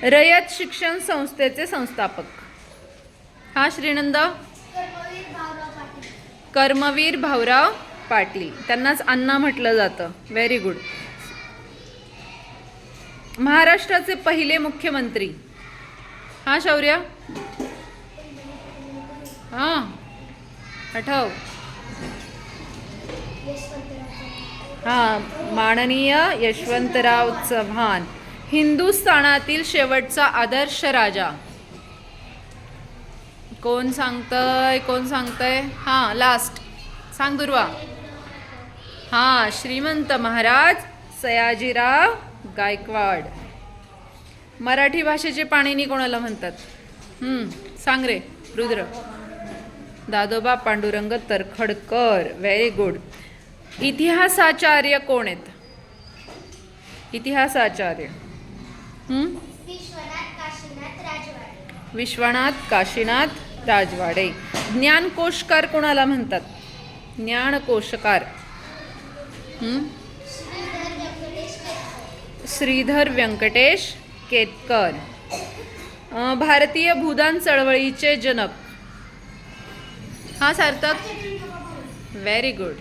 रयत शिक्षण संस्थेचे संस्थापक. हा श्रीनंद. कर्मवीर भाऊराव पाटील. त्यांनाच अण्णा म्हटलं जातं. Very good. महाराष्ट्राचे पहिले मुख्यमंत्री. हा शौर्य. हा आठव. हा माननीय यशवंतराव चव्हाण. हिंदुस्थानातील शेवटचा आदर्श राजा. कोण सांगतय कोण सांगतय. हा लास्ट सांग दुर्वा. हा श्रीमंत महाराज सयाजीराव गायकवाड. मराठी भाषेचे पाणिनी कोणाला म्हणतात. सांग रे रुद्र. दादोबा पांडुरंग तरखडकर. Very good. इतिहासाचार्य कोण आहेत. इतिहासाचार्य. विश्वनाथ काशीनाथ राजवाडे. ज्ञानकोशकार कोणाला म्हणतात. ज्ञानकोशकार. श्रीधर व्यंकटेश केतकर. भारतीय भूदान चळवळीचे जनक. हा सार्थक. Very good.